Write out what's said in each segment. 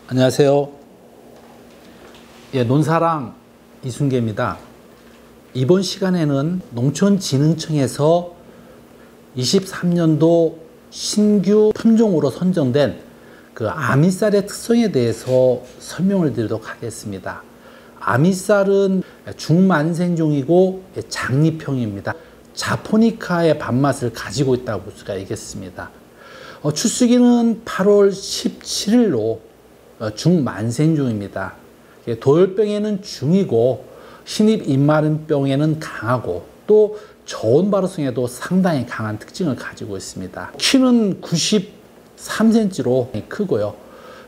안녕하세요. 논사랑 이순계입니다. 이번 시간에는 농촌진흥청에서 23년도 신규 품종으로 선정된 그 아미쌀의 특성에 대해서 설명을 드리도록 하겠습니다. 아미쌀은 중만생종이고 장립형입니다. 자포니카의 밥맛을 가지고 있다고 볼 수가 있겠습니다. 출수기는 8월 17일로 중만생종입니다. 도열병에는 중이고 신입 입마른병에는 강하고 또 저온 발효성에도 상당히 강한 특징을 가지고 있습니다. 키는 93cm로 크고요.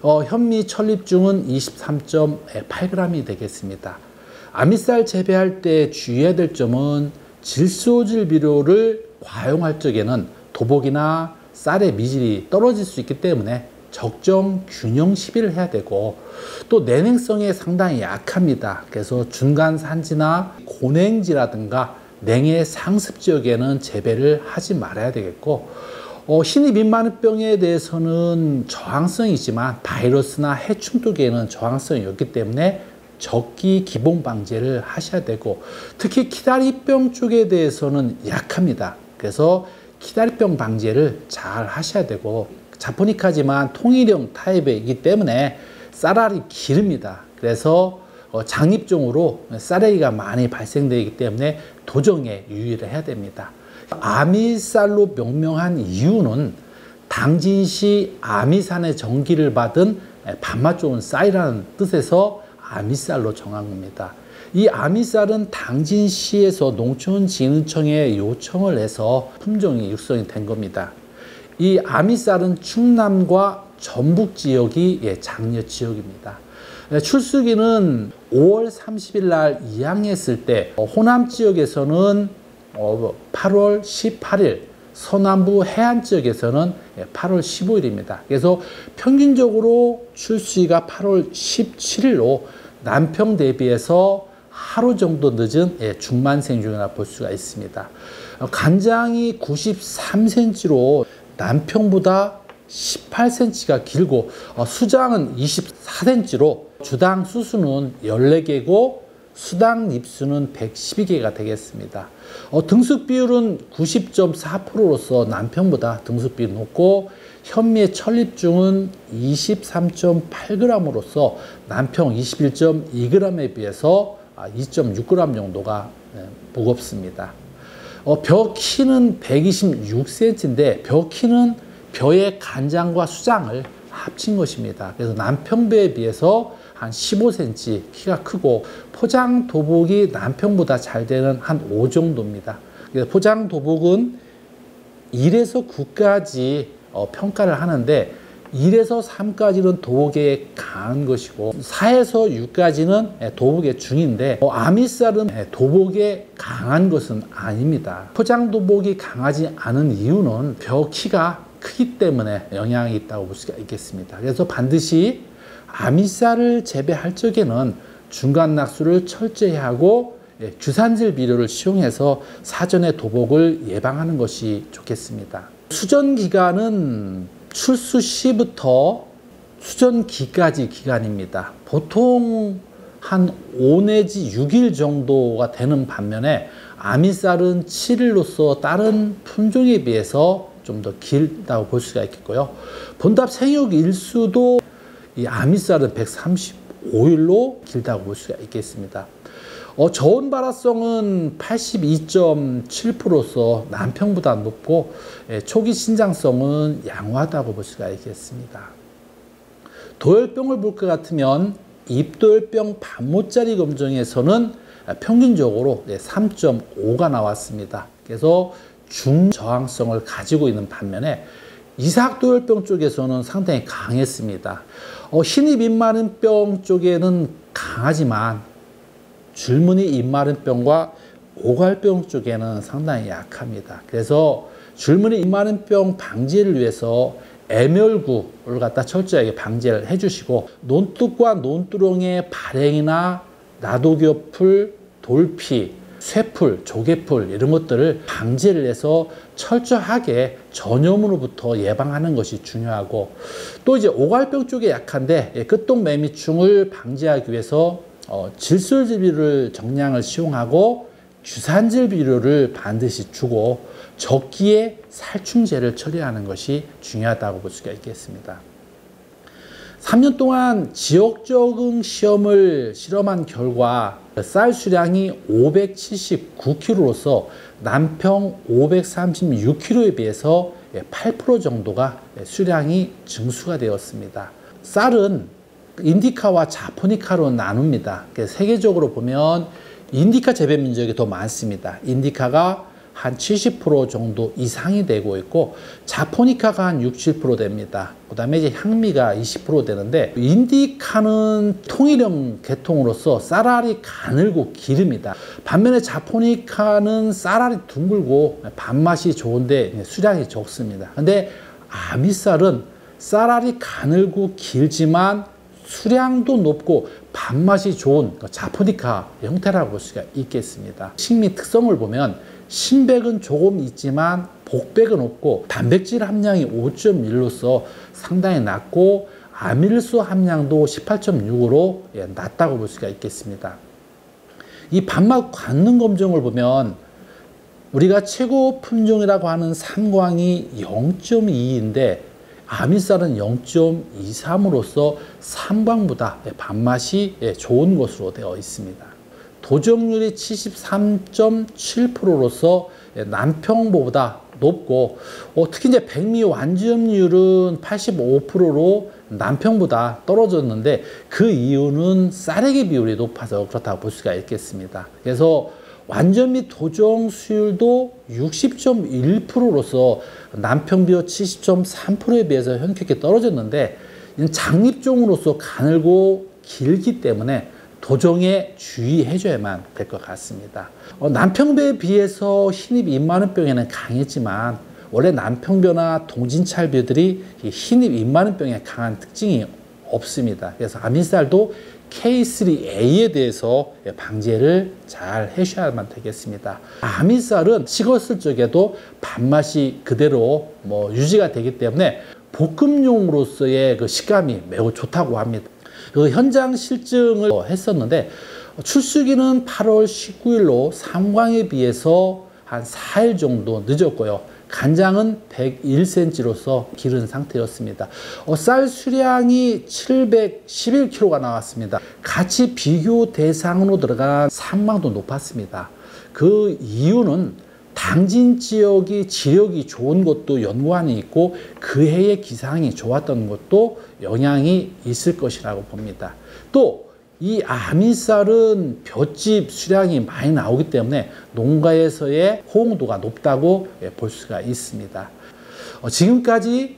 현미 천립중은 23.8g이 되겠습니다. 아미쌀 재배할 때 주의해야 될 점은 질소질 비료를 과용할 적에는 도복이나 쌀의 미질이 떨어질 수 있기 때문에 적정 균형 시비를 해야 되고, 또 내냉성에 상당히 약합니다. 그래서 중간 산지나 고냉지라든가 냉해 상습 지역에는 재배를 하지 말아야 되겠고, 신입 입마른병에 대해서는 저항성이지만 바이러스나 해충독에는 저항성이 없기 때문에 적기 기본 방제를 하셔야 되고, 특히 키다리병 쪽에 대해서는 약합니다. 그래서 키다리병 방제를 잘 하셔야 되고, 자포니카지만 통일형 타입이기 때문에 쌀알이 기릅니다. 그래서 장립종으로 쌀알이가 많이 발생되기 때문에 도정에 유의를 해야 됩니다. 아미쌀로 명명한 이유는 당진시 아미산의 전기를 받은 밥맛 좋은 쌀이라는 뜻에서 아미쌀로 정한 겁니다. 이 아미쌀은 당진시에서 농촌진흥청에 요청을 해서 품종이 육성이 된 겁니다. 이 아미쌀은 충남과 전북 지역이 장려 지역입니다. 출수기는 5월 30일 날 이항했을 때 호남 지역에서는 8월 18일, 서남부 해안 지역에서는 8월 15일입니다. 그래서 평균적으로 출수기가 8월 17일로 남평 대비해서 하루 정도 늦은 중만생종이라 볼 수가 있습니다. 간장이 93cm로 남평보다 18cm가 길고 수장은 24cm로 주당 수수는 14개고 수당 잎수는 112개가 되겠습니다. 등숙 비율은 90.4%로서 남평보다 등숙 비율이 높고, 현미의 천립중은 23.8g으로서 남평 21.2g에 비해서 2.6g 정도가 무겁습니다. 벼 키는 126cm인데 벼 키는 벼의 간장과 수장을 합친 것입니다. 그래서 남평벼에 비해서 한 15cm 키가 크고, 포장 도복이 남평보다 잘 되는 한 5 정도입니다. 그래서 포장 도복은 1에서 9까지 평가를 하는데 1에서 3까지는 도복에 강한 것이고 4에서 6까지는 도복의 중인데, 아미쌀은 도복에 강한 것은 아닙니다. 포장 도복이 강하지 않은 이유는 벼 키가 크기 때문에 영향이 있다고 볼 수가 있겠습니다. 그래서 반드시 아미쌀을 재배할 적에는 중간 낙수를 철저히 하고 규산질 비료를 시용해서 사전에 도복을 예방하는 것이 좋겠습니다. 수전 기간은 출수 시부터 수전기까지 기간입니다. 보통 한 5 내지 6일 정도가 되는 반면에 아미쌀은 7일로서 다른 품종에 비해서 좀 더 길다고 볼 수가 있겠고요. 본답 생육 일수도 이 아미쌀은 135일로 길다고 볼 수가 있겠습니다. 저온 발화성은 82.7%로서 남평보다 높고, 초기 신장성은 양호하다고 볼 수가 있겠습니다. 도열병을 볼 것 같으면 잎도열병 반모짜리 검정에서는 평균적으로 3.5가 나왔습니다. 그래서 중저항성을 가지고 있는 반면에 이삭도열병 쪽에서는 상당히 강했습니다. 신입 입마른병 쪽에는 강하지만 줄무늬 입마른병과 오갈병 쪽에는 상당히 약합니다. 그래서 줄무늬 입마른병 방지를 위해서 애멸구를 갖다 철저하게 방제를 해주시고, 논둑과 논두렁의 발행이나 나도교풀, 돌피, 쇠풀, 조개풀 이런 것들을 방제를 해서 철저하게 전염으로부터 예방하는 것이 중요하고, 또 이제 오갈병 쪽에 약한데 끝동매미충을 방지하기 위해서 질소질비를 정량을 시용하고 주산질 비료를 반드시 주고 적기에 살충제를 처리하는 것이 중요하다고 볼 수가 있겠습니다. 3년 동안 지역 적응 시험을 실험한 결과 쌀 수량이 579kg로서 남평 536kg에 비해서 8% 정도가 수량이 증수가 되었습니다. 쌀은 인디카와 자포니카로 나눕니다. 세계적으로 보면 인디카 재배 민족이 더 많습니다. 인디카가 한 70% 정도 이상이 되고 있고 자포니카가 한 6, 7% 됩니다. 그 다음에 이제 향미가 20% 되는데, 인디카는 통일형 계통으로서 쌀알이 가늘고 기릅니다. 반면에 자포니카는 쌀알이 둥글고 밥맛이 좋은데 수량이 적습니다. 근데 아미쌀은 쌀알이 가늘고 길지만 수량도 높고 밥맛이 좋은 자포니카 형태라고 볼 수가 있겠습니다. 식미 특성을 보면 신백은 조금 있지만 복백은 없고 단백질 함량이 5.1로서 상당히 낮고 아밀수 함량도 18.6으로 낮다고 볼 수가 있겠습니다. 이 밥맛 관능 검정을 보면 우리가 최고 품종이라고 하는 삼광이 0.2인데 아미쌀은 0.23으로서 삼광보다 밥맛이 좋은 것으로 되어 있습니다. 도정률이 73.7%로서 남평보다 높고, 특히 이제 백미 완점률은 85%로 남평보다 떨어졌는데, 그 이유는 쌀에게 비율이 높아서 그렇다고 볼 수가 있겠습니다. 그래서 완전 및 도정 수율도 60.1%로서 남평비율 70.3%에 비해서 현격히 떨어졌는데, 장립종으로서 가늘고 길기 때문에 도정에 주의해줘야만 될 것 같습니다. 남평배에 비해서 흰잎 잎마른병에는 강했지만 원래 남평벼나 동진찰벼들이 흰잎 잎마른병에 강한 특징이 없습니다. 그래서 아미쌀도 K3A에 대해서 방제를 잘 해주셔야만 되겠습니다. 아미쌀은 식었을 적에도 밥맛이 그대로 유지가 되기 때문에 볶음용으로서의 그 식감이 매우 좋다고 합니다. 그 현장 실증을 했었는데 출수기는 8월 19일로 삼광에 비해서 한 4일 정도 늦었고요. 간장은 101cm로서 기른 상태였습니다. 쌀 수량이 711kg가 나왔습니다. 같이 비교 대상으로 들어간 삼광도 높았습니다. 그 이유는 당진 지역이 지력이 좋은 것도 연관이 있고 그 해의 기상이 좋았던 것도 영향이 있을 것이라고 봅니다. 또 이 아미쌀은 볏짚 수량이 많이 나오기 때문에 농가에서의 호응도가 높다고 볼 수가 있습니다. 지금까지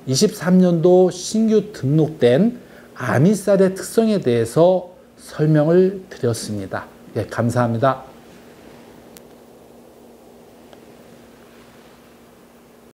23년도 신규 등록된 아미쌀의 특성에 대해서 설명을 드렸습니다. 감사합니다.